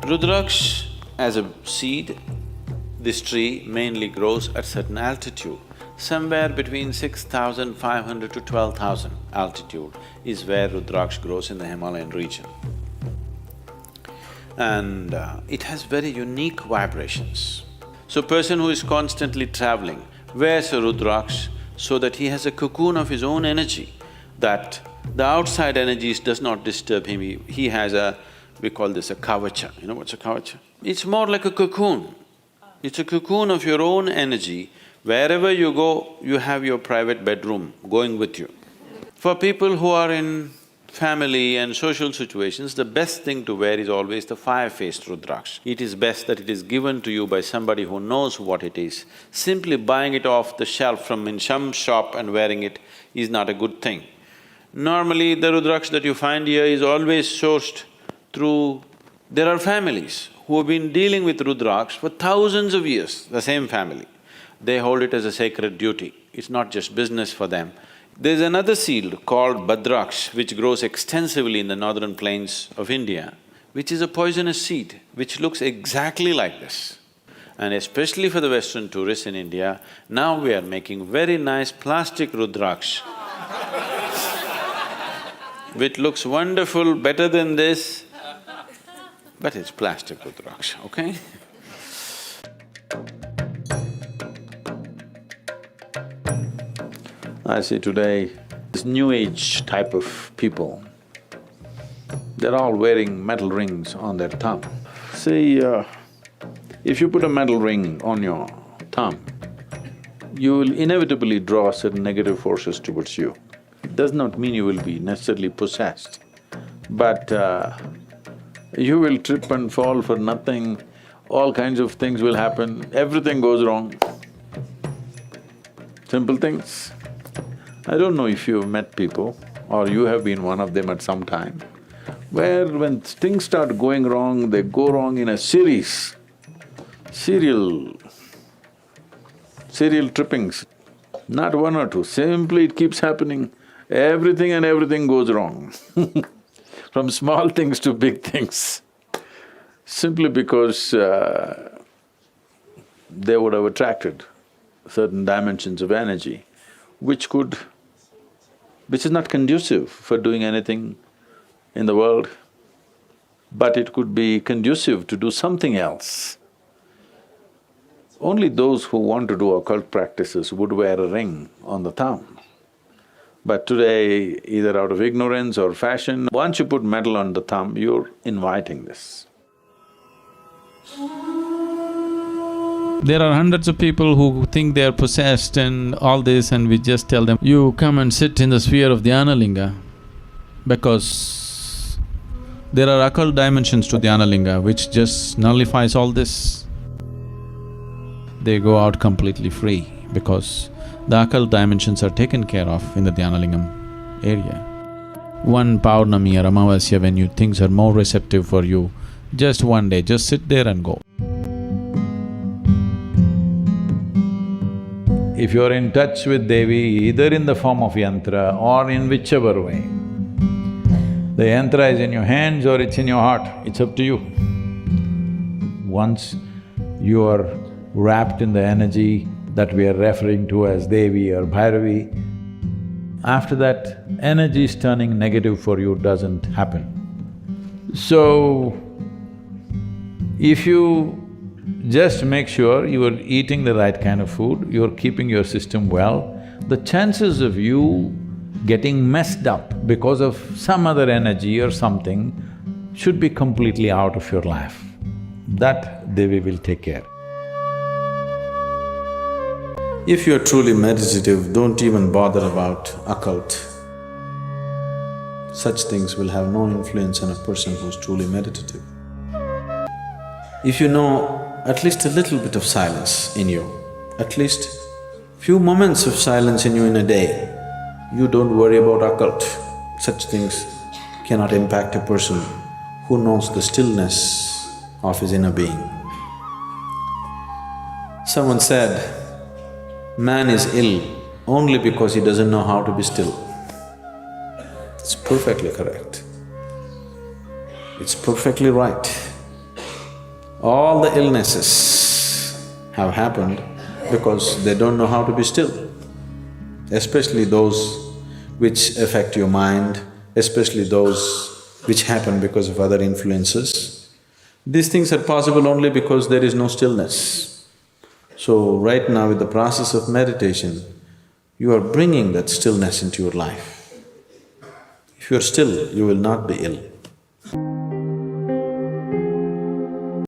Rudraksh as a seed, this tree mainly grows at certain altitude. Somewhere between 6,500 to 12,000 altitude is where Rudraksh grows in the Himalayan region. And it has very unique vibrations. So person who is constantly traveling wears a Rudraksh so that he has a cocoon of his own energy, that the outside energies does not disturb him. He has a… we call this a kavacha. You know what's a kavacha? It's more like a cocoon. It's a cocoon of your own energy. Wherever you go, you have your private bedroom going with you. For people who are in family and social situations, the best thing to wear is always the fire-faced Rudraksh. It is best that it is given to you by somebody who knows what it is. Simply buying it off the shelf from in some shop and wearing it is not a good thing. Normally, the Rudraksh that you find here is always sourced through… there are families who have been dealing with Rudraksh for thousands of years, the same family. They hold it as a sacred duty, it's not just business for them. There's another seed called Bhadraksh which grows extensively in the northern plains of India, which is a poisonous seed, which looks exactly like this. And especially for the Western tourists in India, now we are making very nice plastic Rudraksh which looks wonderful, better than this, but it's plastic Rudraksh, okay? I see today, this new age type of people, they're all wearing metal rings on their thumb. See, if you put a metal ring on your thumb, you will inevitably draw certain negative forces towards you. It does not mean you will be necessarily possessed, but you will trip and fall for nothing, all kinds of things will happen, everything goes wrong. Simple things. I don't know if you've met people or you have been one of them at some time, where when things start going wrong, they go wrong in a series, serial trippings, not one or two, simply it keeps happening, everything and everything goes wrong from small things to big things, simply because they would have attracted certain dimensions of energy which is not conducive for doing anything in the world, but it could be conducive to do something else. Only those who want to do occult practices would wear a ring on the thumb. But today, either out of ignorance or fashion, once you put metal on the thumb, you're inviting this. There are hundreds of people who think they are possessed and all this, and we just tell them, you come and sit in the sphere of Dhyana Linga, because there are occult dimensions to Dhyana Linga which just nullifies all this. They go out completely free because the occult dimensions are taken care of in the Dhyana Lingam area. One Paurnami or Amavasya, when things are more receptive for you, just one day, just sit there and go. If you're in touch with Devi, either in the form of yantra or in whichever way, the yantra is in your hands or it's in your heart, it's up to you. Once you are wrapped in the energy that we are referring to as Devi or Bhairavi, after that, energy turning negative for you doesn't happen. So, if you just make sure you are eating the right kind of food, you're keeping your system well, the chances of you getting messed up because of some other energy or something should be completely out of your life. That Devi will take care. If you're truly meditative, don't even bother about occult. Such things will have no influence on a person who's truly meditative. If you know at least a little bit of silence in you, at least few moments of silence in you in a day, you don't worry about occult. Such things cannot impact a person who knows the stillness of his inner being. Someone said, man is ill only because he doesn't know how to be still. It's perfectly correct. It's perfectly right. All the illnesses have happened because they don't know how to be still, especially those which affect your mind, especially those which happen because of other influences. These things are possible only because there is no stillness. So right now with the process of meditation, you are bringing that stillness into your life. If you are still, you will not be ill.